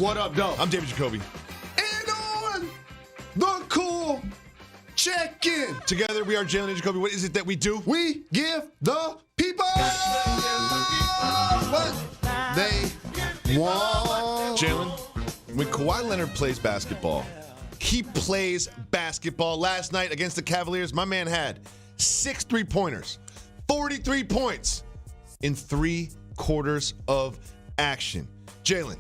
What up, though? I'm Jalen Jacoby. And on the cool check-in. Together, we are Jalen and Jacoby. What is it that we do? We give the people what they want. Jalen, when Kawhi Leonard plays basketball, he plays basketball. Last night against the Cavaliers, my man had 6 3-pointers, 43 points in 3 quarters of action. Jalen,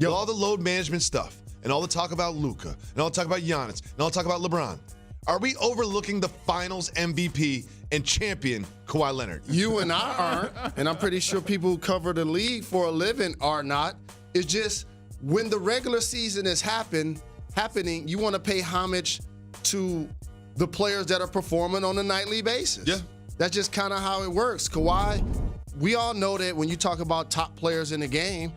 all the load management stuff and all the talk about Luka and all the talk about Giannis and all the talk about LeBron, are we overlooking the finals MVP and champion Kawhi Leonard? You and I aren't, and I'm pretty sure people who cover the league for a living are not. It's just when the regular season is happening, you want to pay homage to the players that are performing on a nightly basis. Yeah. That's just kind of how it works. Kawhi, we all know that when you talk about top players in the game,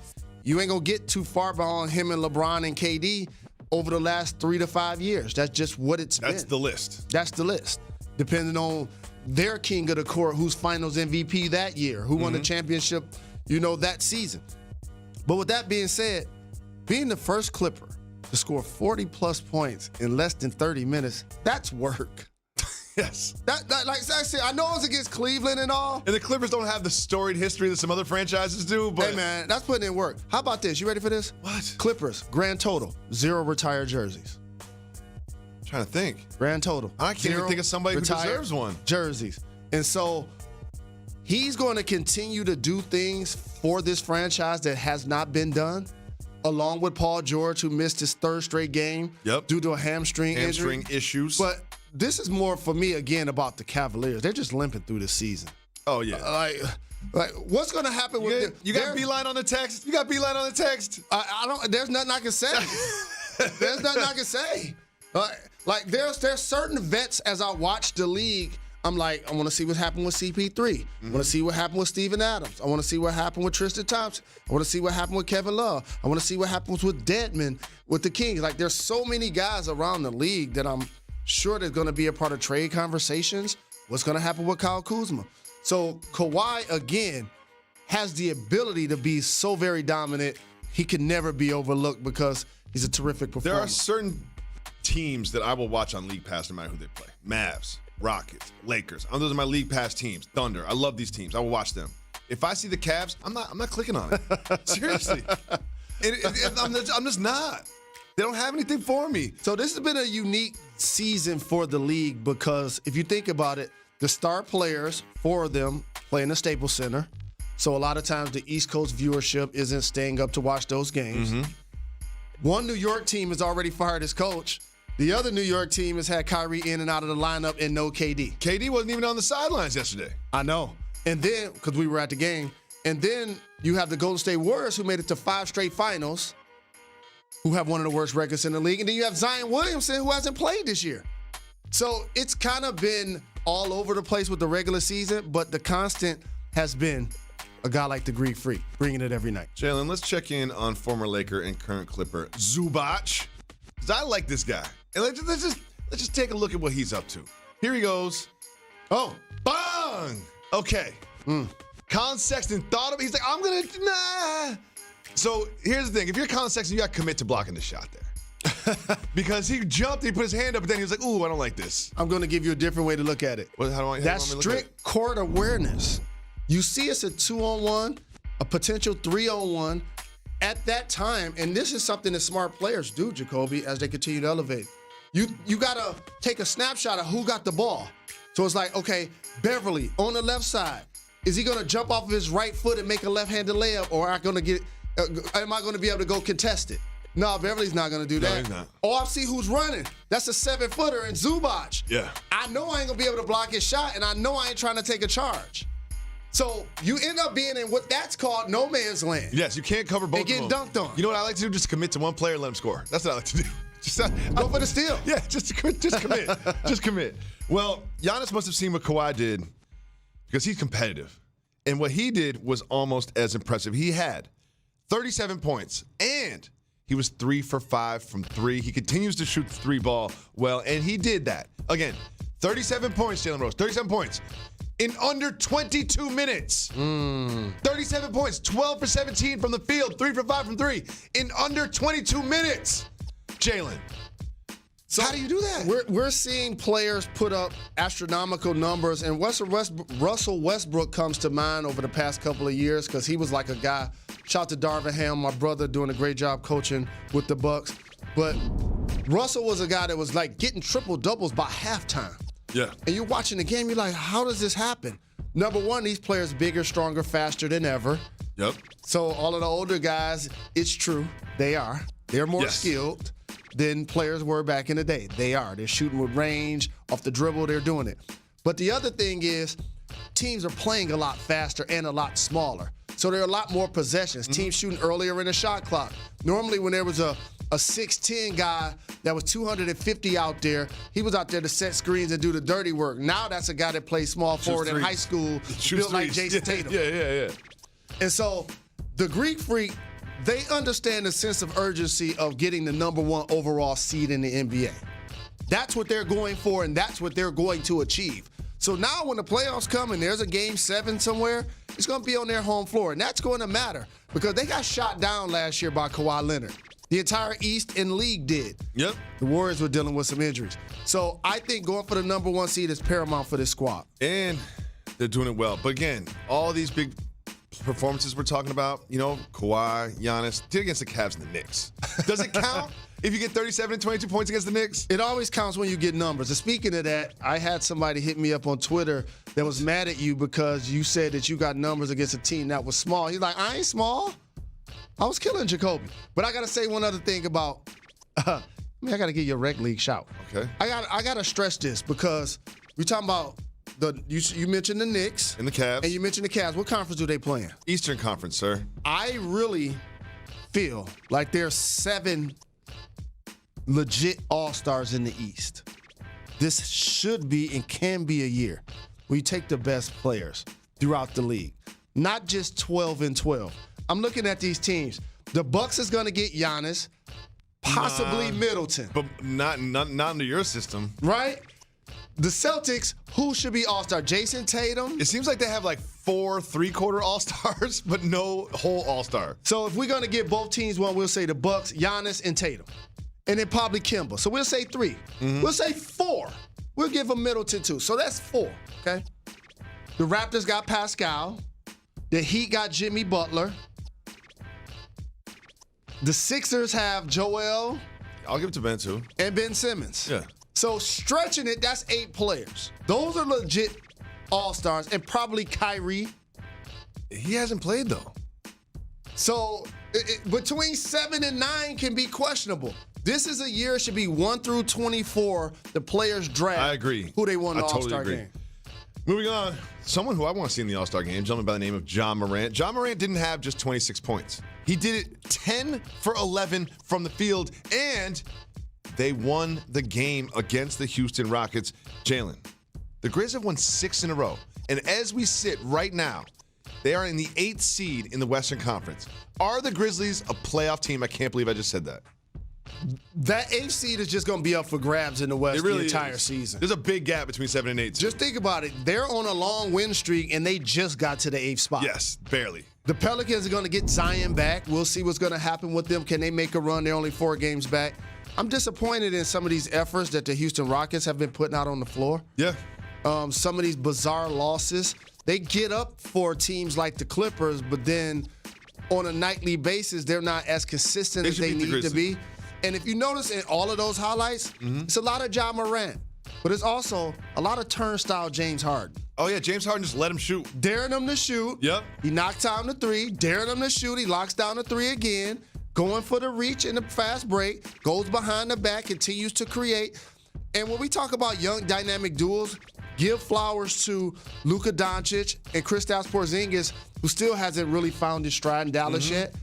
you ain't going to get too far behind him and LeBron and KD over the last 3 to 5 years. That's just what it's been. That's the list. That's the list. Depending on their king of the court, who's finals MVP that year, who won the championship, that season. But with that being said, being the first Clipper to score 40-plus points in less than 30 minutes, that's work. Yes. That like I said, I know it's against Cleveland and all. And the Clippers don't have the storied history that some other franchises do, but Hey, man, that's putting in work. How about this? You ready for this? What? Clippers, grand total, 0 retired jerseys. I'm trying to think. Grand total. I can't even think of somebody who deserves one. Jerseys. And so he's going to continue to do things for this franchise that has not been done, along with Paul George, who missed his 3rd straight game due to a hamstring injury. Issues. But this is more for me, again, about the Cavaliers. They're just limping through the season. Oh, yeah. Like what's going to happen with them? You got Beeline on the text? You got Beeline on the text? I don't. There's nothing I can say. There's nothing I can say. Like there's certain vets as I watch the league. I'm like, I want to see what happened with CP3. I want to see what happened with Steven Adams. I want to see what happened with Tristan Thompson. I want to see what happened with Kevin Love. I want to see what happens with Dedmon with the Kings. Like there's so many guys around the league that I'm sure there's going to be a part of trade conversations. What's going to happen with Kyle Kuzma? So Kawhi, again, has the ability to be so very dominant. He can never be overlooked because he's a terrific performer. There are certain teams that I will watch on League Pass no matter who they play. Mavs, Rockets, Lakers. Those are my League Pass teams. Thunder. I love these teams. I will watch them. If I see the Cavs, I'm not clicking on it. Seriously. I'm just not. They don't have anything for me. So this has been a unique season for the league because if you think about it, the star players, 4 of them, play in the Staples Center. So a lot of times the East Coast viewership isn't staying up to watch those games. One New York team has already fired his coach. The other New York team has had Kyrie in and out of the lineup and no KD. KD wasn't even on the sidelines yesterday. I know. And then, because we were at the game, and then you have the Golden State Warriors who made it to 5 straight finals, who have one of the worst records in the league. And then you have Zion Williamson, who hasn't played this year. So it's kind of been all over the place with the regular season, but the constant has been a guy like the Greek Freak, bringing it every night. Jalen, let's check in on former Laker and current Clipper Zubac, because I like this guy. And let's just take a look at what he's up to. Here he goes. Oh, bang! Okay. Colin Sexton thought of it. He's like, I'm going to, nah. So here's the thing. If you're Colin Sexton, you got to commit to blocking the shot there. Because he jumped, he put his hand up, but then he was like, ooh, I don't like this. I'm going to give you a different way to look at it. That's strict court awareness. You see it's a 2-on-1, a potential 3-on-1 at that time, and this is something that smart players do, Jacoby, as they continue to elevate. You got to take a snapshot of who got the ball. So it's like, okay, Beverly on the left side. Is he going to jump off of his right foot and make a left-handed layup, or am I going to be able to go contest it? No, Beverly's not going to do that. No, he's not. Oh, I see who's running. That's a 7-footer in Zubac. Yeah. I know I ain't going to be able to block his shot, and I know I ain't trying to take a charge. So you end up being in what that's called no man's land. Yes, you can't cover both of them. And getting dunked on. You know what I like to do? Just commit to one player and let him score. That's what I like to do. Go for the steal. Yeah, just commit. Just commit. Well, Giannis must have seen what Kawhi did because he's competitive. And what he did was almost as impressive. He had 37 points, and he was 3 for 5 from 3. He continues to shoot the 3 ball well, and he did that. Again, 37 points, Jalen Rose, 37 points. in under 22 minutes. 37 points, 12 for 17 from the field, 3 for 5 from 3 in under 22 minutes. Jalen, so how do you do that? We're seeing players put up astronomical numbers, and Russell Westbrook comes to mind over the past couple of years because he was like a guy. Shout out to Darvin Ham, my brother, doing a great job coaching with the Bucks. But Russell was a guy that was like getting triple doubles by halftime. Yeah. And you're watching the game, you're like, how does this happen? Number one, these players bigger, stronger, faster than ever. Yep. So all of the older guys, it's true, they are. They're more skilled than players were back in the day. They are. They're shooting with range, off the dribble, they're doing it. But the other thing is, teams are playing a lot faster and a lot smaller. So there are a lot more possessions. Teams shooting earlier in the shot clock. Normally when there was a 6'10 guy that was 250 out there, he was out there to set screens and do the dirty work. Now that's a guy that plays small forward in high school, built like Jason Tatum. Yeah. And so the Greek Freak, they understand the sense of urgency of getting the number 1 overall seed in the NBA. That's what they're going for, and that's what they're going to achieve. So now when the playoffs come and there's a game 7 somewhere, it's going to be on their home floor. And that's going to matter because they got shot down last year by Kawhi Leonard. The entire East and League did. Yep. The Warriors were dealing with some injuries. So I think going for the number 1 seed is paramount for this squad. And they're doing it well. But again, all these big performances we're talking about, Kawhi, Giannis, did against the Cavs and the Knicks. Does it count if you get 37 and 22 points against the Knicks? It always counts when you get numbers. And speaking of that, I had somebody hit me up on Twitter that was mad at you because you said that you got numbers against a team that was small. He's like, I ain't small. I was killing Jacoby. But I got to say one other thing about I got to give you a rec league shout. Okay. I got to stress this because we're talking about you mentioned the Knicks. And the Cavs. And you mentioned the Cavs. What conference do they play in? Eastern Conference, sir. I really feel like there's 7 legit all-stars in the East. This should be and can be a year where you take the best players throughout the league, not just 12 and 12. I'm looking at these teams. The Bucks is going to get Giannis, possibly Middleton. But not into your system. Right? The Celtics, who should be all-star? Jason Tatum? It seems like they have like 4 3/4 all-stars, but no whole all-star. So if we're going to give both teams one, we'll say the Bucks, Giannis, and Tatum. And then probably Kimba. So we'll say 3. We'll say 4. We'll give them Middleton too. So that's 4, okay? The Raptors got Pascal. The Heat got Jimmy Butler. The Sixers have Joel. I'll give it to Ben too. And Ben Simmons. Yeah. So stretching it, that's 8 players. Those are legit all-stars, and probably Kyrie. He hasn't played though. So between 7 and 9 can be questionable. This is a year it should be 1 through 24. The players draft. I agree. Who they won the totally All-Star game. Moving on, someone who I want to see in the All-Star game, a gentleman by the name of John Morant. John Morant didn't have just 26 points. He did it 10 for 11 from the field, and they won the game against the Houston Rockets. Jalen, the Grizz have won 6 in a row, and as we sit right now, they are in the 8th seed in the Western Conference. Are the Grizzlies a playoff team? I can't believe I just said that. That 8th seed is just going to be up for grabs in the West the entire season. There's a big gap between 7 and 8. Just think about it. They're on a long win streak, and they just got to the 8th spot. Yes, barely. The Pelicans are going to get Zion back. We'll see what's going to happen with them. Can they make a run? They're only 4 games back. I'm disappointed in some of these efforts that the Houston Rockets have been putting out on the floor. Yeah. Some of these bizarre losses. They get up for teams like the Clippers, but then on a nightly basis, they're not as consistent as they need to be. And if you notice in all of those highlights, it's a lot of Ja Morant, but it's also a lot of turnstile James Harden. Oh, yeah, James Harden just let him shoot. Daring him to shoot. Yep. He knocks down the 3. Daring him to shoot. He locks down the 3 again. Going for the reach in the fast break. Goes behind the back. Continues to create. And when we talk about young dynamic duels, give flowers to Luka Doncic and Kristaps Porzingis, who still hasn't really found his stride in Dallas yet.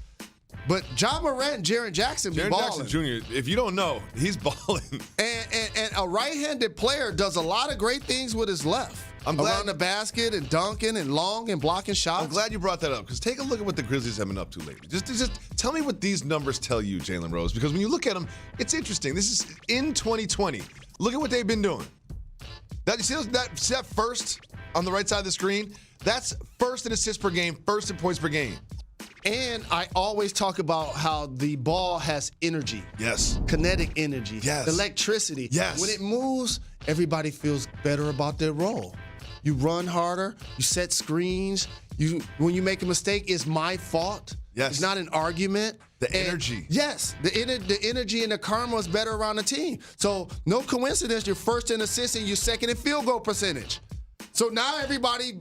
But Ja Morant and Jaren Jackson be balling. Jaren Jackson Jr., if you don't know, he's balling. And a right-handed player does a lot of great things with his left. Around the basket and dunking and long and blocking shots. I'm glad you brought that up because take a look at what the Grizzlies have been up to lately. Just tell me what these numbers tell you, Jalen Rose, because when you look at them, it's interesting. This is in 2020. Look at what they've been doing. That you see that first on the right side of the screen? That's first in assists per game, first in points per game. And I always talk about how the ball has energy. Yes. Kinetic energy. Yes. Electricity. Yes. When it moves, everybody feels better about their role. You run harder. You set screens. When you make a mistake, it's my fault. Yes. It's not an argument. The energy. Yes. The energy and the karma is better around the team. So no coincidence, you're first in assists and you're second in field goal percentage. So now everybody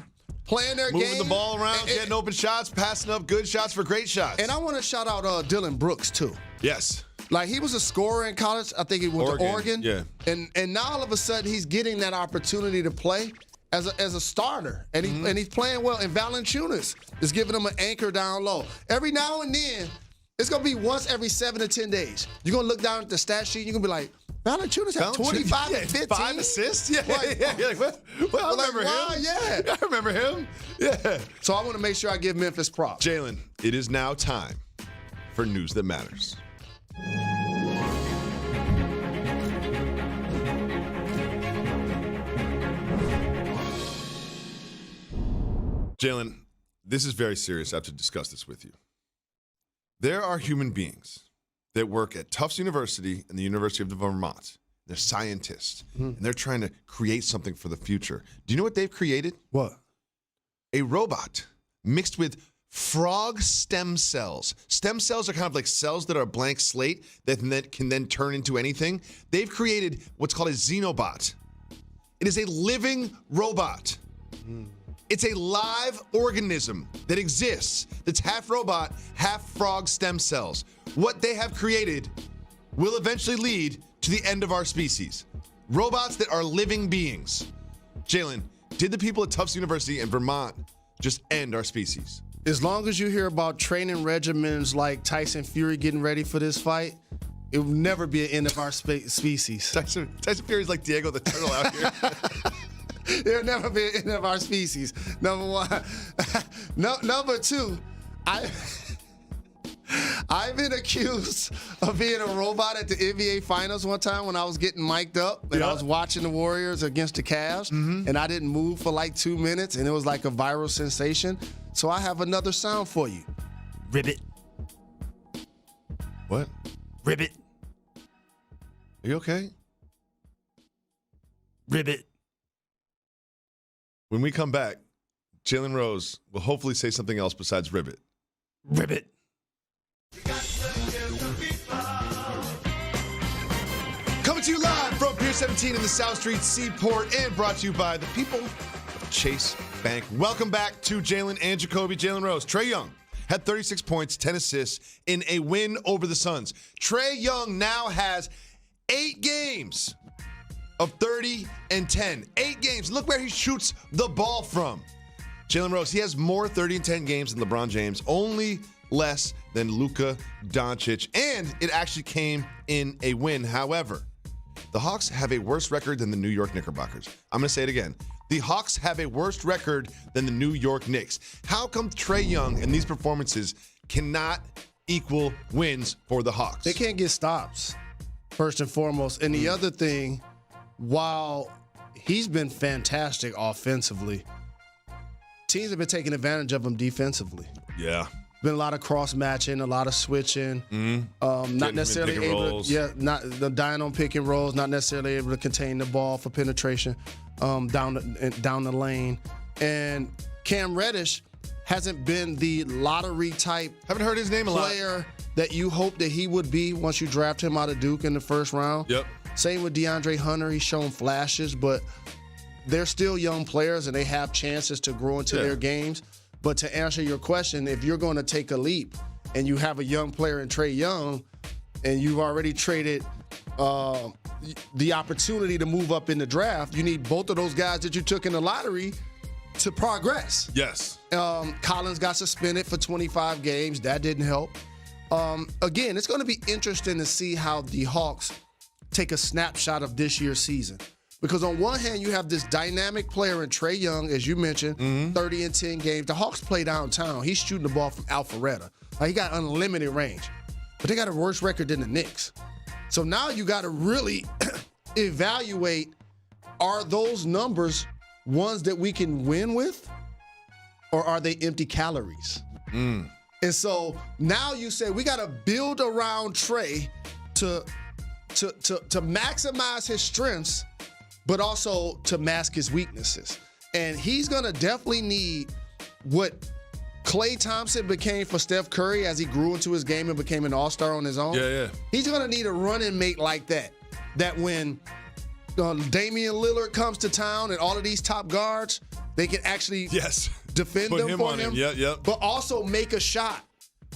playing their game. Moving the ball around, getting open shots, passing up good shots for great shots. And I want to shout out Dylan Brooks, too. Yes. Like, he was a scorer in college. I think he went to Oregon. Yeah. And now all of a sudden he's getting that opportunity to play as a starter. And he's playing well. And Valanciunas is giving him an anchor down low. Every now and then, it's going to be once every 7 to 10 days. You're going to look down at the stat sheet and you're going to be like, Valanciunas had 25 and 15. 5 assists? Yeah. Yeah. You're like, well, I remember him. Yeah. I remember him. Yeah. So I want to make sure I give Memphis props. Jalen, it is now time for News That Matters. Jalen, this is very serious. I have to discuss this with you. There are human beings that work at Tufts University and the University of Vermont. They're scientists, and they're trying to create something for the future. Do you know what they've created? What? A robot mixed with frog stem cells. Stem cells are kind of like cells that are a blank slate that can then turn into anything. They've created what's called a xenobot. It is a living robot. It's a live organism that exists that's half robot, half frog stem cells. What they have created will eventually lead to the end of our species. Robots that are living beings. Jalen, did the people at Tufts University in Vermont just end our species? As long as you hear about training regimens like Tyson Fury getting ready for this fight, it will never be an end of our species. Tyson Fury's like Diego the Turtle out here. There'll never be an end of our species. Number one. Number two, I've been accused of being a robot at the NBA Finals one time when I was getting mic'd up and I was watching the Warriors against the Cavs, and I didn't move for like 2 minutes, and it was like a viral sensation. So I have another sound for you. Ribbit. What? Ribbit. Are you okay? Ribbit. When we come back, Jalen Rose will hopefully say something else besides ribbit. Ribbit. Coming to you live from Pier 17 in the South Street Seaport and brought to you by the people of Chase Bank. Welcome back to Jalen and Jacoby. Jalen Rose. Trae Young had 36 points, 10 assists in a win over the Suns. Trae Young now has 8 games of 30 and 10. 8 games. Look where he shoots the ball from. Jalen Rose, he has more 30 and 10 games than LeBron James, only less than Luka Doncic, and it actually came in a win. However, the Hawks have a worse record than the New York Knickerbockers. I'm going to say it again. The Hawks have a worse record than the New York Knicks. How come Trae Young and these performances cannot equal wins for the Hawks? They can't get stops, first and foremost. And the other thing, while he's been fantastic offensively, teams have been taking advantage of him defensively. Yeah. Been a lot of cross matching, a lot of switching. Not necessarily able to, not dying on pick and rolls, not necessarily able to contain the ball for penetration down the lane. And Cam Reddish hasn't been the lottery type Haven't heard his name a lot. player that you hope that he would be once you draft him out of Duke in the first round. Yep. Same with DeAndre Hunter. He's shown flashes, but they're still young players and they have chances to grow into their games. But to answer your question, if you're going to take a leap and you have a young player in Trae Young and you've already traded the opportunity to move up in the draft, you need both of those guys that you took in the lottery to progress. Yes. Collins got suspended for 25 games. That didn't help. Again, it's going to be interesting to see how the Hawks take a snapshot of this year's season. Because on one hand, you have this dynamic player in Trae Young, as you mentioned, 30 and 10 games. The Hawks play downtown. He's shooting the ball from Alpharetta. Like, he got unlimited range. But they got a worse record than the Knicks. So now you got to really evaluate are those numbers ones that we can win with, or are they empty calories? And so now you say we got to build around Trey to maximize his strengths, but also to mask his weaknesses. And he's going to definitely need what Klay Thompson became for Steph Curry as he grew into his game and became an all-star on his own. Yeah. He's going to need a running mate like that. That when Damian Lillard comes to town and all of these top guards, they can actually defend them for him. But also make a shot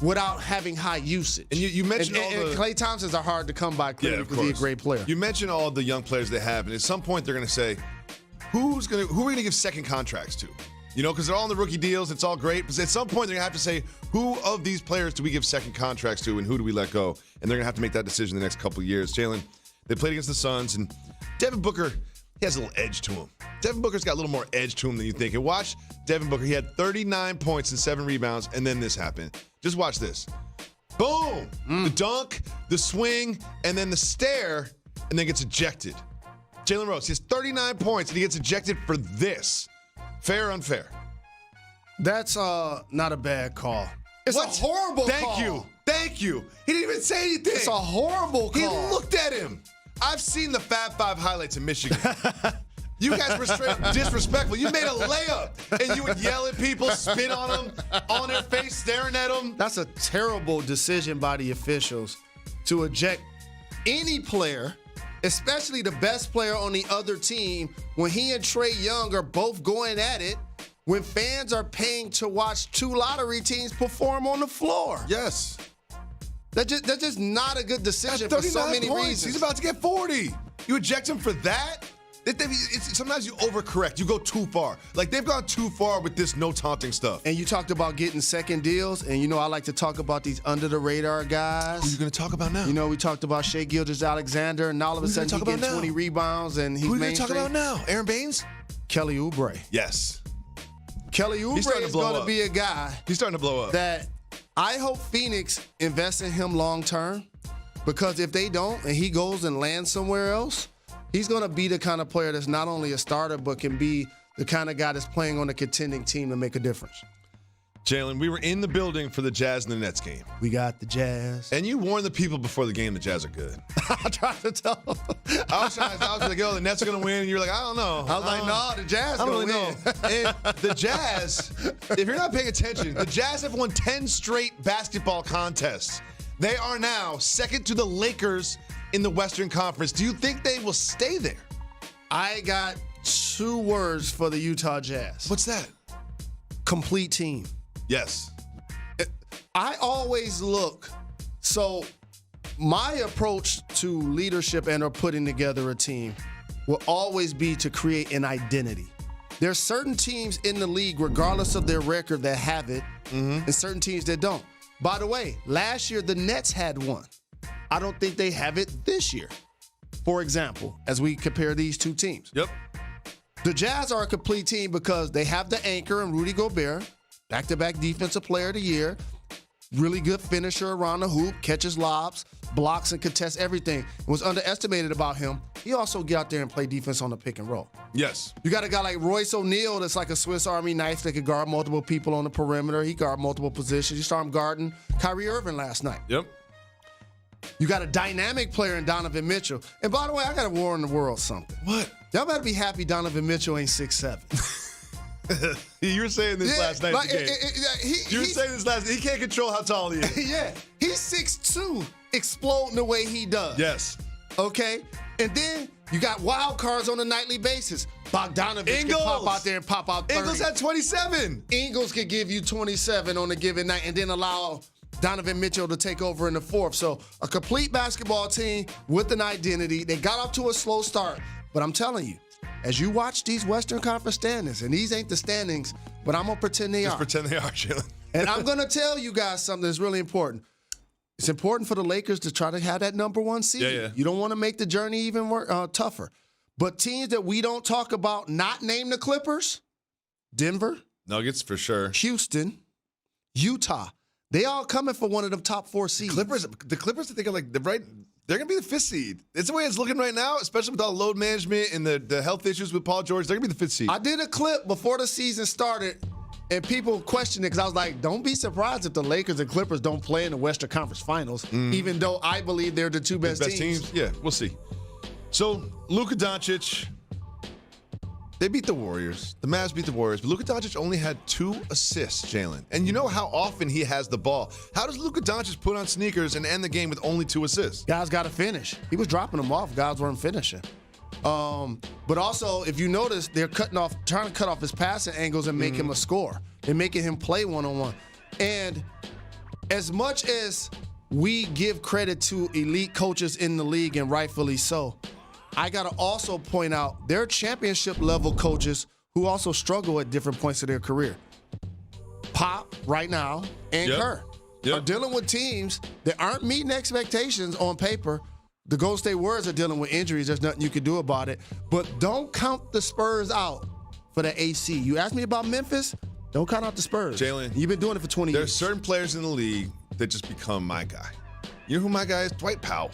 without having high usage. And you mentioned and Klay Thompsons are hard to come by because he's a great player. You mentioned all the young players they have, and at some point they're going to say, who are we going to give second contracts to? You know, because they're all on the rookie deals. It's all great. But at some point, they're going to have to say, who of these players do we give second contracts to and who do we let go? And they're going to have to make that decision in the next couple of years. Jalen, they played against the Suns, and Devin Booker, he has a little edge to him. Devin Booker's got a little more edge to him than you think. And watch Devin Booker. He had 39 points and 7 rebounds, and then this happened. Just watch this. Boom! The dunk, the swing, and then the stare, and then gets ejected. Jalen Rose, he has 39 points, and he gets ejected for this. Fair or unfair? That's not a bad call. It's a horrible call. Thank you. He didn't even say anything. It's a horrible call. He looked at him. I've seen the Fab Five highlights in Michigan. You guys were straight disrespectful. You made a layup, and you would yell at people, spit on them, on their face, staring at them. That's a terrible decision by the officials to eject any player, especially the best player on the other team, when he and Trae Young are both going at it, when fans are paying to watch 2 lottery teams perform on the floor. Yes. That's just not a good decision for so many reasons. He's about to get 40. You eject him for that? Sometimes you overcorrect. You go too far. Like, they've gone too far with this no taunting stuff. And you talked about getting second deals, and you know I like to talk about these under-the-radar guys. Who are you going to talk about now? You know, we talked about Shai Gilgeous-Alexander, and all of a sudden he gets 20 rebounds, and he's mainstream. Who are you going to talk about now? Aaron Baines? Kelly Oubre. Yes. Kelly Oubre is going to be a guy. He's starting to blow up. That I hope Phoenix invests in him long-term, because if they don't, and he goes and lands somewhere else, he's going to be the kind of player that's not only a starter, but can be the kind of guy that's playing on a contending team to make a difference. Jalen, we were in the building for the Jazz and the Nets game. We got the Jazz. And you warned the people before the game the Jazz are good. I tried to tell them. I was like, yo, the Nets are going to win. And you were like, I don't know. I was like, no, the Jazz are going to win. And the Jazz, if you're not paying attention, the Jazz have won 10 straight basketball contests. They are now second to the Lakers in the Western Conference. Do you think they will stay there? I got 2 words for the Utah Jazz. What's that? Complete team. Yes. I always look. So my approach to leadership and or putting together a team will always be to create an identity. There's certain teams in the league, regardless of their record, that have it, and certain teams that don't. By the way, last year the Nets had one. I don't think they have it this year. For example, as we compare these 2 teams. Yep. The Jazz are a complete team because they have the anchor in Rudy Gobert, back-to-back Defensive Player of the Year, really good finisher around the hoop, catches lobs, blocks and contests everything. And what's underestimated about him, he also get out there and play defense on the pick and roll. Yes. You got a guy like Royce O'Neal that's like a Swiss Army knife that could guard multiple people on the perimeter. He guard multiple positions. You saw him guarding Kyrie Irving last night. Yep. You got a dynamic player in Donovan Mitchell. And by the way, I got to warn the world something. What? Y'all better be happy Donovan Mitchell ain't 6'7". You were saying this last night in the game. You were saying this last night. He can't control how tall he is. Yeah. He's 6'2", exploding the way he does. Yes. Okay? And then you got wild cards on a nightly basis. Bogdanovich can pop out there and pop out 30. Ingles at 27. Ingles could give you 27 on a given night and then allow Donovan Mitchell to take over in the 4th. So a complete basketball team with an identity. They got off to a slow start. But I'm telling you, as you watch these Western Conference standings, and these ain't the standings, but I'm going to pretend they are. Just pretend they are, Jalen. And I'm going to tell you guys something that's really important. It's important for the Lakers to try to have that number 1 seed. Yeah. You don't want to make the journey even tougher. But teams that we don't talk about, not name the Clippers, Denver, Nuggets for sure, Houston, Utah, they all coming for one of them top 4 seeds. The Clippers, I think are like the right They're going to be the 5th seed. It's the way it's looking right now, especially with all the load management and the health issues with Paul George. They're going to be the 5th seed. I did a clip before the season started, and people questioned it because I was like, don't be surprised if the Lakers and Clippers don't play in the Western Conference Finals, even though I believe they're the two best teams. Yeah, we'll see. So, Luka Doncic, they beat the Warriors. The Mavs beat the Warriors. But Luka Doncic only had 2 assists, Jalen. And you know how often he has the ball. How does Luka Doncic put on sneakers and end the game with only 2 assists? Guys got to finish. He was dropping them off. Guys weren't finishing. But also, if you notice, they're trying to cut off his passing angles and make him a scorer. They're making him play one-on-one. And as much as we give credit to elite coaches in the league, and rightfully so, I got to also point out there are championship-level coaches who also struggle at different points of their career. Pop, right now, and Kerr are dealing with teams that aren't meeting expectations on paper. The Golden State Warriors are dealing with injuries. There's nothing you can do about it. But don't count the Spurs out for the AC. You asked me about Memphis, don't count out the Spurs. Jalen, you've been doing it for 20 years. There's certain players in the league that just become my guy. You know who my guy is? Dwight Powell.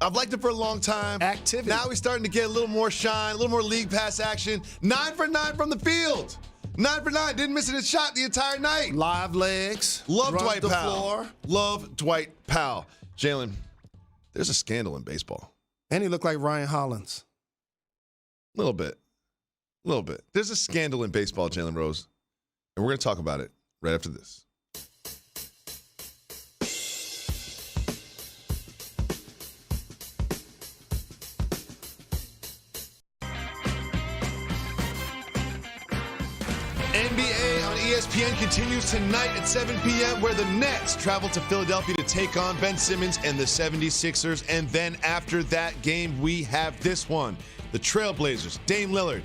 I've liked him for a long time. Activity. Now he's starting to get a little more shine, a little more league pass action. 9 for 9 from the field. 9 for 9. Didn't miss a shot the entire night. Live legs. Love Dwight the Powell. Floor. Love Dwight Powell. Jalen, there's a scandal in baseball. And he looked like Ryan Hollins. A little bit. There's a scandal in baseball, Jalen Rose. And we're going to talk about it right after this. NBA on ESPN continues tonight at 7 p.m. where the Nets travel to Philadelphia to take on Ben Simmons and the 76ers. And then after that game, we have this one. The Trailblazers, Dame Lillard,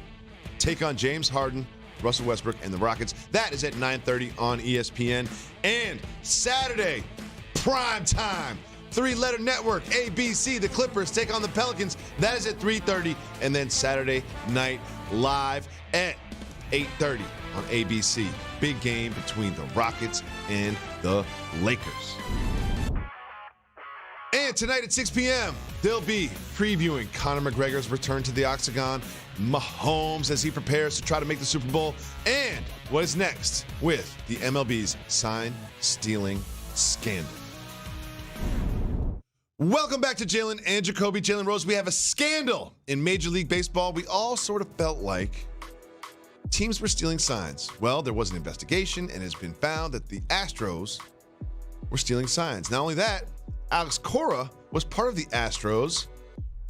take on James Harden, Russell Westbrook, and the Rockets. That is at 9:30 on ESPN. And Saturday, prime time. 3-letter network, ABC, the Clippers take on the Pelicans. That is at 3:30. And then Saturday night live at 8:30 on ABC. Big game between the Rockets and the Lakers. And tonight at 6 p.m., they'll be previewing Conor McGregor's return to the Octagon, Mahomes as he prepares to try to make the Super Bowl, and what is next with the MLB's sign-stealing scandal. Welcome back to Jalen and Jacoby. Jalen Rose, we have a scandal in Major League Baseball. We all sort of felt like teams were stealing signs. Well, there was an investigation, and it's been found that the Astros were stealing signs. Not only that, Alex Cora was part of the Astros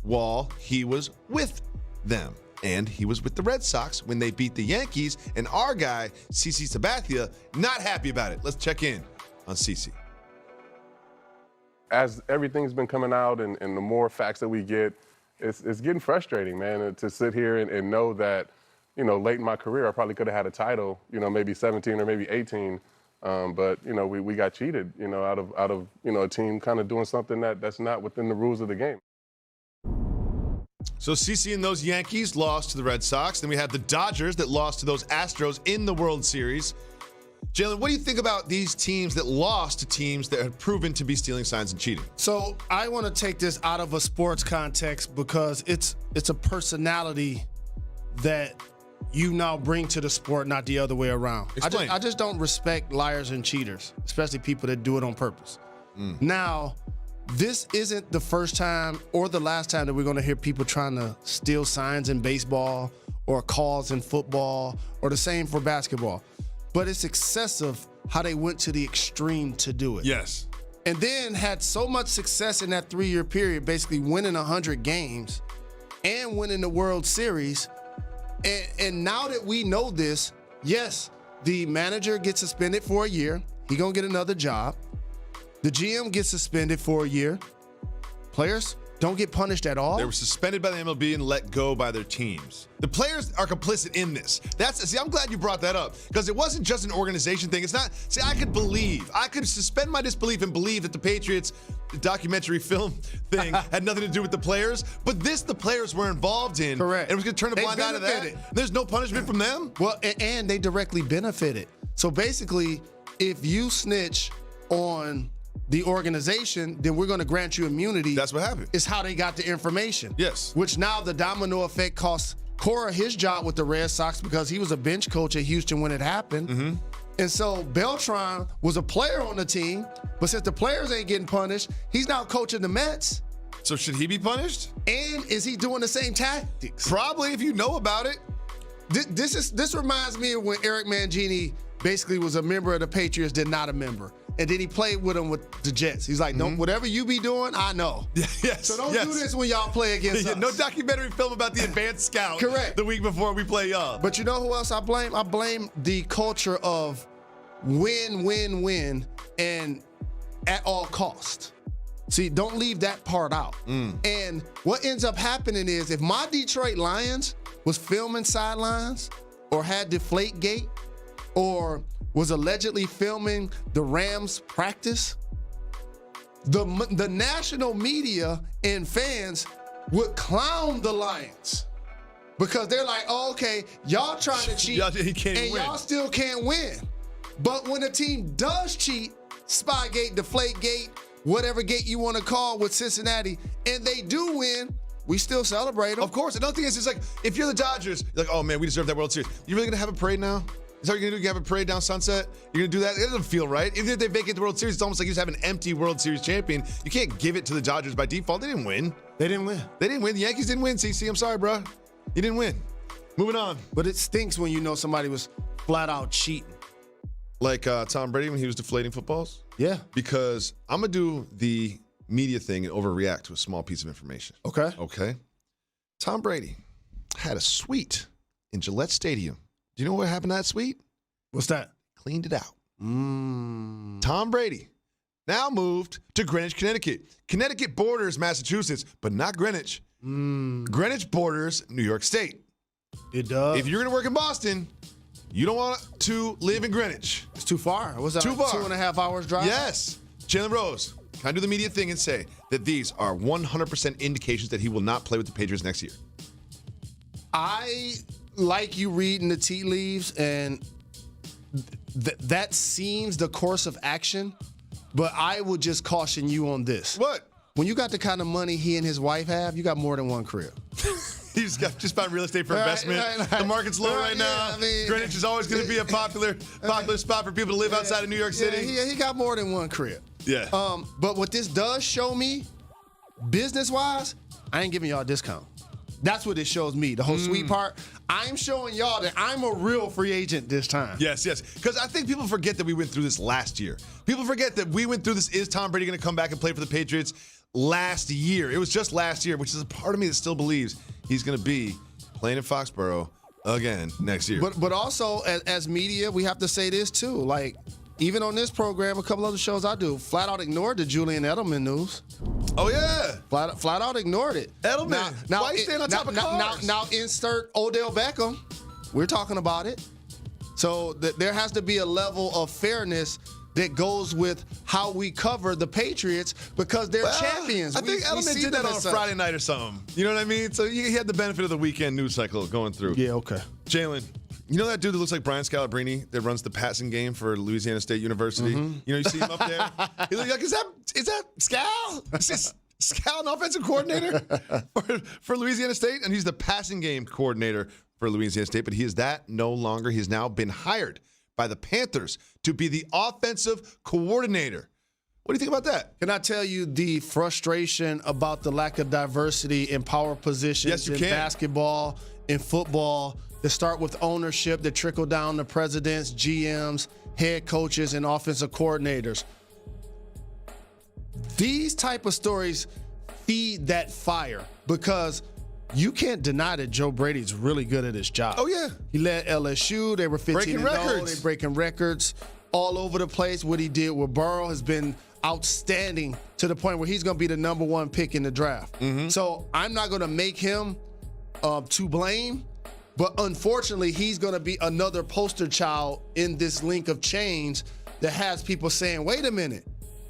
while he was with them. And he was with the Red Sox when they beat the Yankees. And our guy, CC Sabathia, not happy about it. Let's check in on CC. As everything's been coming out and the more facts that we get, it's getting frustrating, man, to sit here and know that, you know, late in my career, I probably could have had a title, you know, maybe 17 or maybe 18. But, you know, we got cheated, you know, out of you know, a team kind of doing something that's not within the rules of the game. So CC and those Yankees lost to the Red Sox. Then we have the Dodgers that lost to those Astros in the World Series. Jalen, what do you think about these teams that lost to teams that have proven to be stealing signs and cheating? So I want to take this out of a sports context because it's a personality that you now bring to the sport, not the other way around. I just don't respect liars and cheaters, especially people that do it on purpose. Now, this isn't the first time or the last time that we're going to hear people trying to steal signs in baseball or calls in football or the same for basketball. But it's excessive how they went to the extreme to do it. Yes. And then had so much success in that 3-year period, basically winning 100 games and winning the World Series. And now that we know this, yes, the manager gets suspended for a year. He gonna get another job. The GM gets suspended for a year. Players don't get punished at all. They were suspended by the MLB and let go by their teams. The players are complicit in this. I'm glad you brought that up because it wasn't just an organization thing. It's not. See, I could suspend my disbelief and believe that the Patriots documentary film thing had nothing to do with the players, but the players were involved in. Correct. And it was going to turn a blind eye to that. There's no punishment from them. Well, and they directly benefited. So basically, if you snitch on the organization, then we're going to grant you immunity. That's what happened. It's how they got the information. Yes. Which now the domino effect cost Cora his job with the Red Sox because he was a bench coach at Houston when it happened. Mm-hmm. And so Beltran was a player on the team, but since the players ain't getting punished, he's now coaching the Mets. So should he be punished? And is he doing the same tactics? Probably, if you know about it. This reminds me of when Eric Mangini basically was a member of the Patriots, then not a member. And then he played with them with the Jets. He's like, no, whatever you be doing, I know. Yes. So don't do this when y'all play against us. No documentary film about the advanced scout. Correct. The week before we play y'all. But you know who else I blame? I blame the culture of win, win, win, and at all cost. See, don't leave that part out. And what ends up happening is if my Detroit Lions was filming sidelines or had Deflategate or was allegedly filming the Rams practice, the national media and fans would clown the Lions because they're like, oh, okay, y'all trying to cheat and y'all still can't win. But when a team does cheat, Spygate, Deflategate, whatever gate you want to call with Cincinnati, and they do win, we still celebrate them. Of course. Another thing is, it's like, if you're the Dodgers, you're like, oh man, we deserve that World Series. You really gonna have a parade now? Is that what you're gonna do? You have a parade down Sunset? You're gonna do that? It doesn't feel right. Even if they vacate the World Series, it's almost like you just have an empty World Series champion. You can't give it to the Dodgers by default. They didn't win. They didn't win. They didn't win. The Yankees didn't win, CC. I'm sorry, bro. You didn't win. Moving on. But it stinks when you know somebody was flat out cheating. Like Tom Brady when he was deflating footballs? Yeah. Because I'm gonna do the media thing and overreact to a small piece of information. Okay. Tom Brady had a suite in Gillette Stadium. Do you know what happened to that suite? What's that? Cleaned it out. Tom Brady now moved to Greenwich, Connecticut. Connecticut borders Massachusetts, but not Greenwich. Greenwich borders New York State. It does. If you're going to work in Boston, you don't want to live in Greenwich. It's too far. Was that Too far. 2.5 hours drive? Yes. Jalen Rose, can I do the media thing and say that these are 100% indications that he will not play with the Patriots next year? I like you reading the tea leaves, and that seems the course of action, but I would just caution you on this. What? When you got the kind of money he and his wife have, you got more than one crib. He's got just bought real estate for investment. Right. The market's low right now. Yeah, I mean, Greenwich is always going to be a popular spot for people to live outside of New York City. Yeah, he got more than one crib. Yeah. But what this does show me, business-wise, I ain't giving y'all a discount. That's what it shows me, the whole sweet part. I'm showing y'all that I'm a real free agent this time. Yes. Because I think people forget that we went through this last year. People forget that we went through this. Is Tom Brady going to come back and play for the Patriots last year? It was just last year, which is a part of me that still believes he's going to be playing in Foxborough again next year. But also, as media, we have to say this too. Like, even on this program, a couple other shows I do, flat out ignored the Julian Edelman news. Oh, yeah. Flat out ignored it. Edelman. Why you staying on top of cars? Now insert Odell Beckham. We're talking about it. So there has to be a level of fairness that goes with how we cover the Patriots because they're champions. I think Edelman did that on a Friday night or something. You know what I mean? So he had the benefit of the weekend news cycle going through. Yeah, okay. Jalen, you know that dude that looks like Brian Scalabrine that runs the passing game for Louisiana State University? You know, you see him up there? He looks like, is that Scal? Is Scal an offensive coordinator for Louisiana State? And he's the passing game coordinator for Louisiana State, but he is that no longer. He has now been hired by the Panthers to be the offensive coordinator. What do you think about that? Can I tell you the frustration about the lack of diversity in power positions in basketball, in football, that start with ownership, that trickle down to presidents, GMs, head coaches, and offensive coordinators? These type of stories feed that fire because you can't deny that Joe Brady's really good at his job. Oh, yeah. He led LSU. They were 15-0. They're breaking records all over the place. What he did with Burrow has been outstanding to the point where he's going to be the number one pick in the draft. So I'm not going to make him to blame, but unfortunately, he's going to be another poster child in this link of change that has people saying, wait a minute.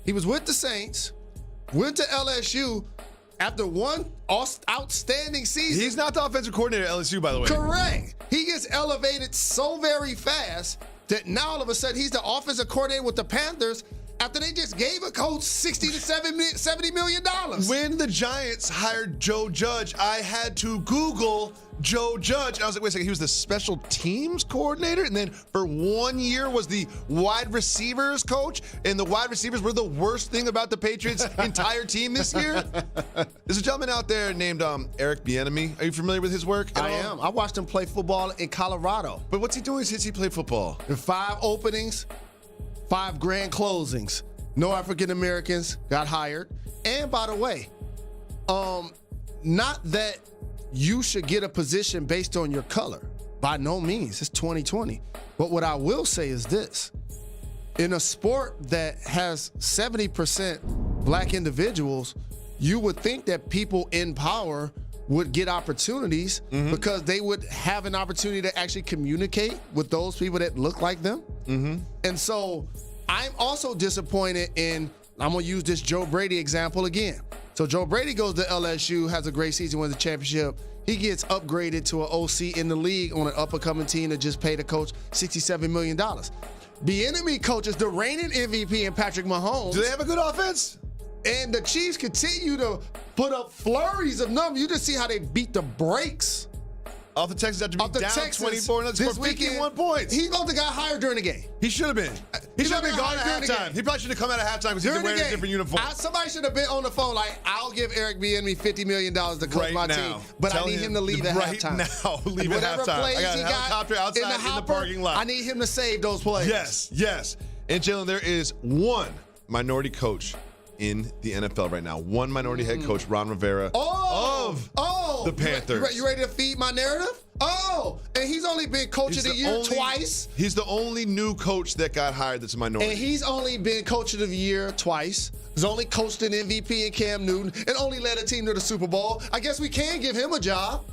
He was with the Saints, went to LSU, after one outstanding season. He's not the offensive coordinator at LSU, by the way. Correct. He gets elevated so very fast that now all of a sudden he's the offensive coordinator with the Panthers, after they just gave a coach $60 to $70 million. When the Giants hired Joe Judge, I had to Google Joe Judge. I was like, wait a second, he was the special teams coordinator, and then for 1 year was the wide receivers coach, and the wide receivers were the worst thing about the Patriots' entire team this year? There's a gentleman out there named Eric Bieniemy. Are you familiar with his work at I all? am. I watched him play football in Colorado. But what's he doing since he played football? In 5 openings, 5 grand closings. No African Americans got hired. And by the way, not that you should get a position based on your color. By no means. It's 2020. But what I will say is this. In a sport that has 70% black individuals, you would think that people in power would get opportunities because they would have an opportunity to actually communicate with those people that look like them. And so I'm also disappointed in, I'm going to use this Joe Brady example again. So Joe Brady goes to LSU, has a great season, wins the championship. He gets upgraded to an OC in the league on an up-and-coming team that just paid a coach $67 million. Bieniemy coaches the reigning MVP and Patrick Mahomes. Do they have a good offense? And the Chiefs continue to put up flurries of numbers. You just see how they beat the brakes. Off the Texans after being down 24 and this scored 51 weekend, points. He supposed to got hired during the game. He should have been. He should have been gone at during the halftime. game. He probably should have come out at halftime because he's During the wearing a game, different uniform. Somebody should have been on the phone like, I'll give Eric Bieniemy $50 million to coach Right my now. team, but Tell I need him to leave at right halftime. now, leave at Whatever halftime. plays I got a he got helicopter outside in the hopper, parking lot. I need him to save those plays. Yes. And Jalen, there is one minority coach in the NFL right now. One minority head coach, Ron Rivera of the Panthers. You ready to feed my narrative? And he's only been coach of the year twice. He's the only new coach that got hired that's a minority. And he's only been coach of the year twice. He's only coached an MVP in Cam Newton and only led a team to the Super Bowl. I guess we can give him a job.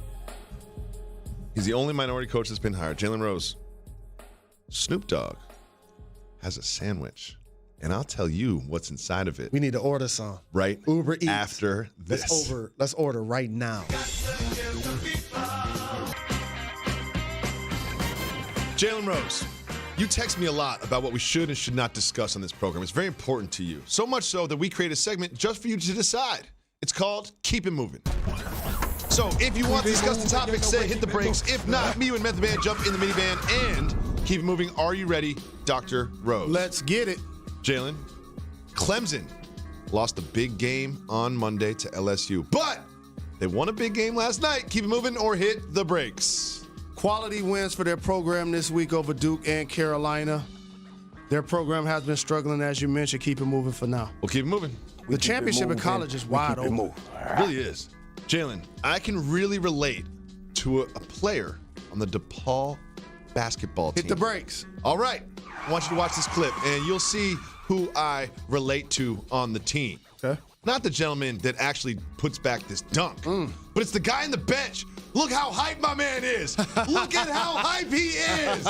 He's the only minority coach that's been hired. Jalen Rose. Snoop Dogg has a sandwich. And I'll tell you what's inside of it. We need to order some. Right Uber Eats. after this. Let's order right now. Jalen Rose, you text me a lot about what we should and should not discuss on this program. It's very important to you. So much so that we create a segment just for you to decide. It's called Keep It Moving. So if you want to discuss the topic, say hit the brakes. If not, me, you and Method Man jump in the minivan and keep it moving. Are you ready, Dr. Rose? Let's get it. Jalen, Clemson lost a big game on Monday to LSU, but they won a big game last night. Keep it moving or hit the brakes. Quality wins for their program this week over Duke and Carolina. Their program has been struggling, as you mentioned. Keep it moving for now. We'll keep it moving. The championship in college is wide open. It really is. Jalen, I can really relate to a player on the DePaul basketball team. Hit the brakes. All right. I want you to watch this clip, and you'll see who I relate to on the team. Okay. Not the gentleman that actually puts back this dunk, but it's the guy on the bench. Look how hype my man is. Look at how hype he is.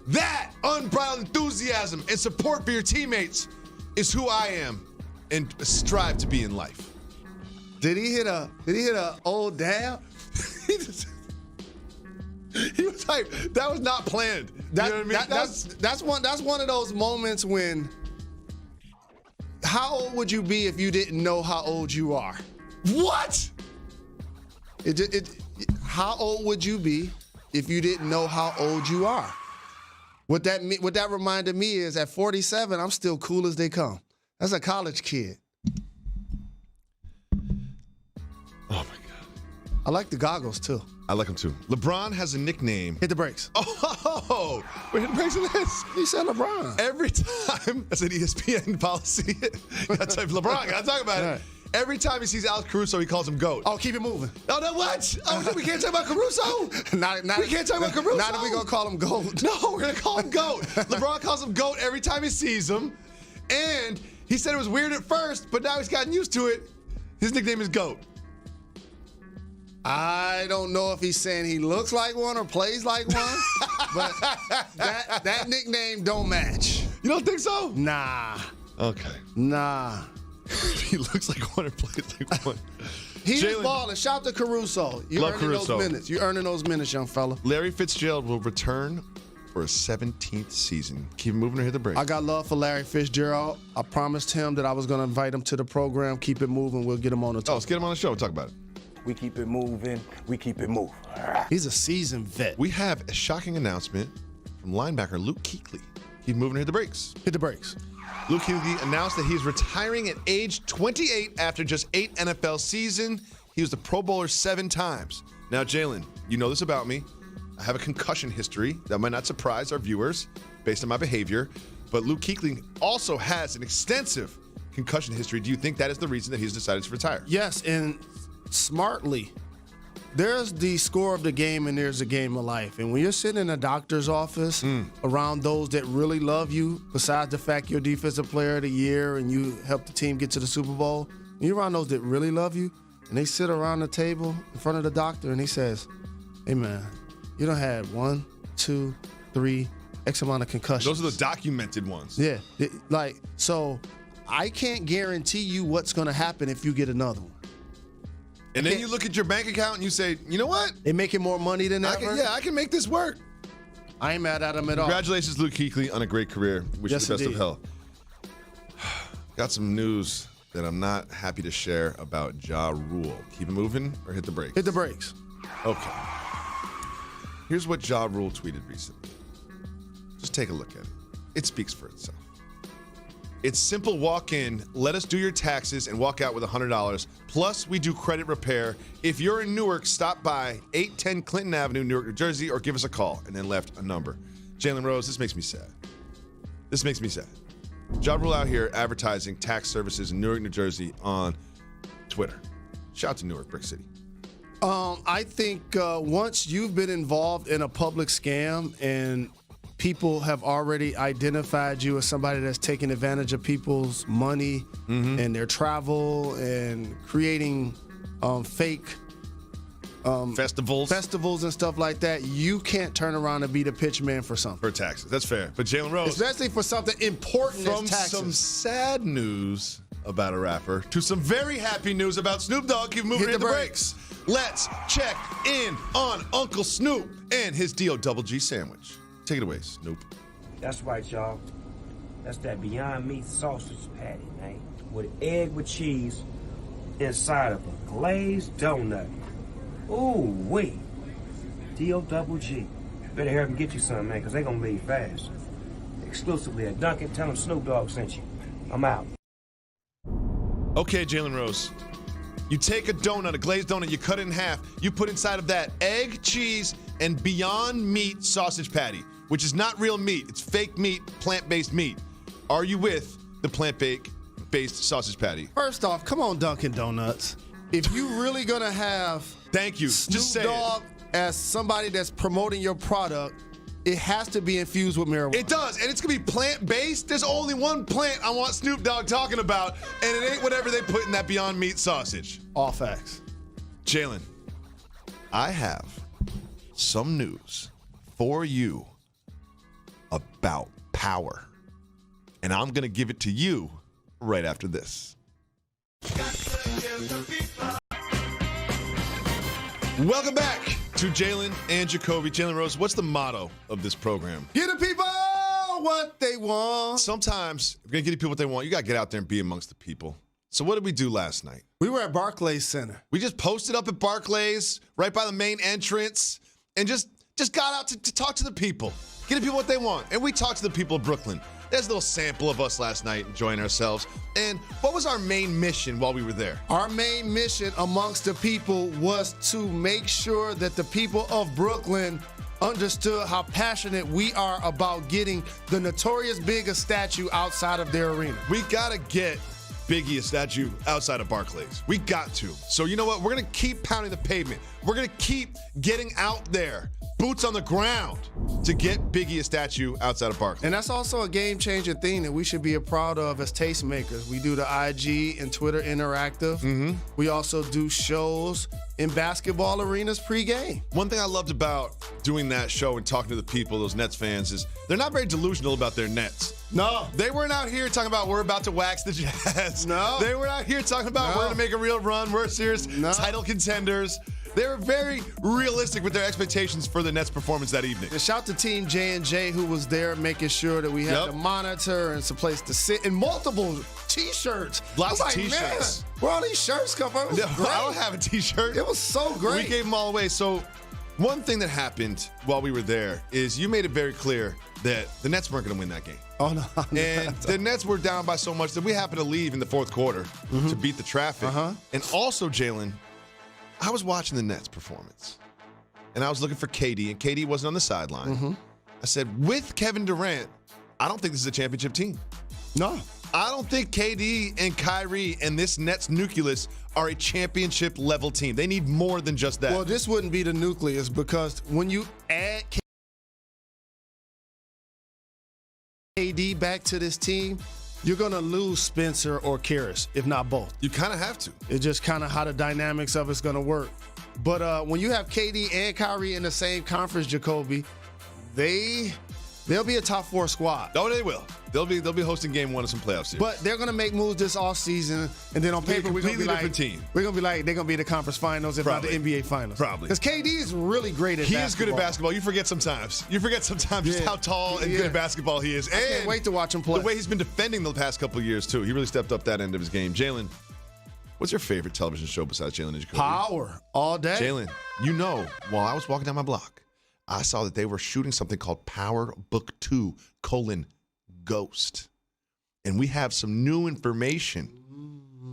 That unbridled enthusiasm and support for your teammates is who I am and strive to be in life. Did he hit a old dab? He was hype. That was not planned. You know what I mean? That's one of those moments when, how old would you be if you didn't know how old you are? What? How old would you be if you didn't know how old you are? What that reminded me is at 47, I'm still cool as they come. That's a college kid. Oh my God. I like the goggles too. I like him too. LeBron has a nickname. Hit the brakes. Oh, we're hitting brakes on this. He said LeBron. Every time, that's an ESPN policy. Gotta type LeBron, gotta talk about it. Right. Every time he sees Alex Caruso, he calls him GOAT. Oh, keep it moving. Oh, no, what? Oh, we can't talk about Caruso? We can't talk about Caruso? Now that we gonna call him GOAT. No, we're gonna call him GOAT. LeBron calls him GOAT every time he sees him. And he said it was weird at first, but now he's gotten used to it. His nickname is GOAT. I don't know if he's saying he looks like one or plays like one, but that nickname don't match. You don't think so? Nah. Okay. Nah. He looks like one or plays like one. He is Jalen- balling. Shout to Caruso. You Love earning Caruso. those minutes. You earning those minutes, young fella. Larry Fitzgerald will return for a 17th season. Keep moving or hit the brakes. I got love for Larry Fitzgerald. I promised him that I was going to invite him to the program. Keep it moving. We'll get him on the talk. Let's get him on the show and talk about it. We keep it moving. We keep it moving. He's a seasoned vet. We have a shocking announcement from linebacker Luke Kuechly. Keep moving or hit the brakes. Hit the brakes. Luke Kuechly announced that he's retiring at age 28 after just 8 NFL seasons. He was the Pro Bowler 7 times. Now, Jalen, you know this about me. I have a concussion history that might not surprise our viewers based on my behavior, but Luke Kuechly also has an extensive concussion history. Do you think that is the reason that he's decided to retire? Yes, and smartly. There's the score of the game and there's the game of life. And when you're sitting in a doctor's office around those that really love you, besides the fact you're Defensive Player of the Year and you helped the team get to the Super Bowl, and you're around those that really love you, and they sit around the table in front of the doctor and he says, hey man, you done had 1, 2, 3, X amount of concussions. Those are the documented ones. Yeah. So I can't guarantee you what's going to happen if you get another one. And then you look at your bank account and you say, you know what? They making more money than ever. I can make this work. I ain't mad at him at all. Congratulations, Luke Kuechly, on a great career. Wish you the best of health. Got some news that I'm not happy to share about Ja Rule. Keep it moving or hit the brakes? Hit the brakes. Okay. Here's what Ja Rule tweeted recently. Just take a look at it. It speaks for itself. It's simple walk in, let us do your taxes, and walk out with $100. Plus, we do credit repair. If you're in Newark, stop by 810 Clinton Avenue, Newark, New Jersey, or give us a call, and then left a number. Jalen Rose, this makes me sad. This makes me sad. Ja Rule out here advertising tax services in Newark, New Jersey on Twitter. Shout out to Newark, Brick City. I think once you've been involved in a public scam and people have already identified you as somebody that's taking advantage of people's money and their travel and creating fake festivals and stuff like that, you can't turn around and be the pitch man for something. For taxes. That's fair. But Jalen Rose. Especially for something important from as taxes. Some sad news about a rapper to some very happy news about Snoop Dogg. Keep moving in the brakes. Let's check in on Uncle Snoop and his D-O-double-G sandwich. Take it away, Snoop. That's right, y'all. That's that Beyond Meat sausage patty, man. With egg with cheese inside of a glazed donut. Ooh, wait. D-O-double-G. Better hurry up and get you some, man, because they're going to leave fast. Exclusively at Dunkin'. Tell them Snoop Dogg sent you. I'm out. Okay, Jalen Rose. You take a donut, a glazed donut, you cut it in half. You put inside of that egg, cheese, and Beyond Meat sausage patty, which is not real meat. It's fake meat, plant-based meat. Are you with the plant-based sausage patty? First off, come on, Dunkin' Donuts. If you really going to have Thank you. Snoop Just say Dogg it. as somebody that's promoting your product, it has to be infused with marijuana. It does, and it's going to be plant-based. There's only one plant I want Snoop Dogg talking about, and it ain't whatever they put in that Beyond Meat sausage. All facts. Jalen, I have some news for you about power, and I'm going to give it to you right after this. Welcome back to Jalen and Jacoby. Jalen Rose, what's the motto of this program? Give the people what they want. Sometimes, if you're going to give people what they want, you got to get out there and be amongst the people. So what did we do last night? We were at Barclays Center. We just posted up at Barclays, right by the main entrance, and just got out to talk to the people. Give the people what they want. And we talked to the people of Brooklyn. There's a little sample of us last night enjoying ourselves. And what was our main mission while we were there? Our main mission amongst the people was to make sure that the people of Brooklyn understood how passionate we are about getting the Notorious Big a statue outside of their arena. We got to get Biggie a statue outside of Barclays. We got to. So you know what? We're going to keep pounding the pavement. We're going to keep getting out there, boots on the ground, to get Biggie a statue outside of Barclays. And that's also a game-changing thing that we should be proud of as tastemakers. We do the IG and Twitter interactive. Mm-hmm. We also do shows in basketball arenas pregame. One thing I loved about doing that show and talking to the people, those Nets fans, is they're not very delusional about their Nets. No. They weren't out here talking about we're about to wax the Jazz. No. They were out here talking about we're going to make a real run. We're serious title contenders. They were very realistic with their expectations for the Nets' performance that evening. And shout to Team J&J who was there making sure that we had the monitor and some place to sit and multiple T-shirts. Lots I'm of like, T-shirts. Man, where all these shirts come from? It was great. I don't have a T-shirt. It was so great. We gave them all away. So one thing that happened while we were there is you made it very clear that the Nets weren't going to win that game. Oh, no. And the Nets were down by so much that we happened to leave in the fourth quarter to beat the traffic. And also, Jalen, I was watching the Nets performance, and I was looking for KD, and KD wasn't on the sideline. I said, with Kevin Durant, I don't think this is a championship team. No. I don't think KD and Kyrie and this Nets nucleus are a championship-level team. They need more than just that. Well, this wouldn't be the nucleus because when you add KD back to this team, you're going to lose Spencer or Karras, if not both. You kind of have to. It's just kind of how the dynamics of it's going to work. But when you have KD and Kyrie in the same conference, Jacoby, they'll be a top 4 squad. Oh, they will. They'll be hosting game 1 of some playoff series. But they're going to make moves this offseason, and then on paper we're going to be like, different team. We're going to be like, they're going to be in the conference finals, if Probably. not the NBA finals. Probably. Because KD is really great at basketball. He is good at basketball. You forget sometimes just how tall and good at basketball he is. I can't wait to watch him play. The way he's been defending the past couple of years, too. He really stepped up that end of his game. Jalen, what's your favorite television show besides Jalen and Jacoby? Power all day. Jalen, while I was walking down my block, I saw that they were shooting something called Power Book 2, Ghost. And we have some new information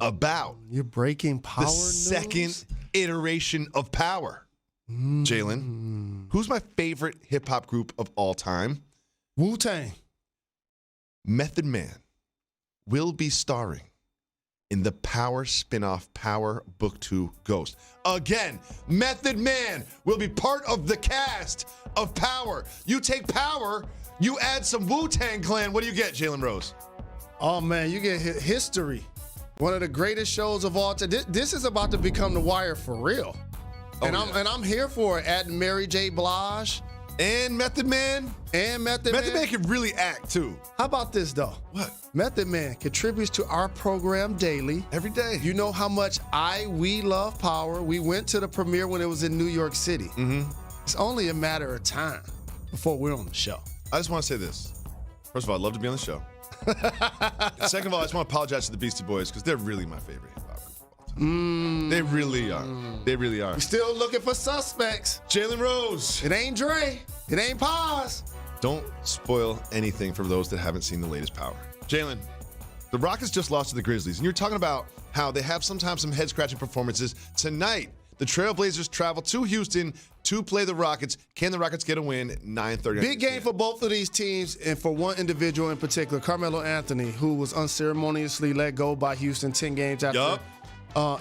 about You're breaking Power the news? second iteration of Power. Jalen, who's my favorite hip-hop group of all time? Wu-Tang. Method Man will be starring in the Power spinoff Power Book 2 Ghost. Again, Method Man will be part of the cast of Power. You take Power, you add some Wu-Tang Clan. What do you get, Jalen Rose? Oh, man, you get history. One of the greatest shows of all time. This is about to become The Wire for real. I'm here for it. Adding Mary J. Blige. And Method Man. Method Man can really act, too. How about this, though? What? Method Man contributes to our program daily. Every day. You know how much we love Power. We went to the premiere when it was in New York City. It's only a matter of time before we're on the show. I just want to say this. First of all, I'd love to be on the show. Second of all, I just want to apologize to the Beastie Boys because they're really my favorite hip-hop group of all time. They really are. They really are. We're still looking for suspects. Jalen Rose. It ain't Dre. It ain't Paz. Don't spoil anything for those that haven't seen the latest Power. Jalen, the Rockets just lost to the Grizzlies, and you're talking about how they have sometimes some head-scratching performances. Tonight, the Trailblazers travel to Houston to play the Rockets. Can the Rockets get a win? 9:30. Big game for both of these teams, and for one individual in particular, Carmelo Anthony, who was unceremoniously let go by Houston 10 games after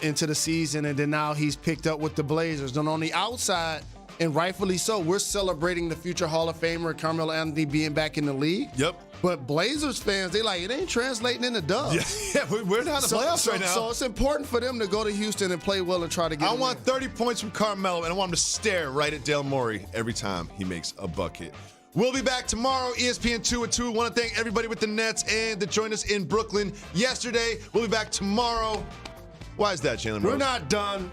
into the season, and then now he's picked up with the Blazers. And on the outside, and rightfully so, we're celebrating the future Hall of Famer Carmelo Anthony being back in the league. Yep. But Blazers fans, they like, it ain't translating into dubs. Yeah, we're not in the playoffs right now. So it's important for them to go to Houston and play well and try to get I want 30 points from Carmelo, and I want him to stare right at Dale Morey every time he makes a bucket. We'll be back tomorrow, ESPN 2 at 2. Want to thank everybody with the Nets and that joined us in Brooklyn yesterday. We'll be back tomorrow. Why is that, Jalen Rose? We're not done.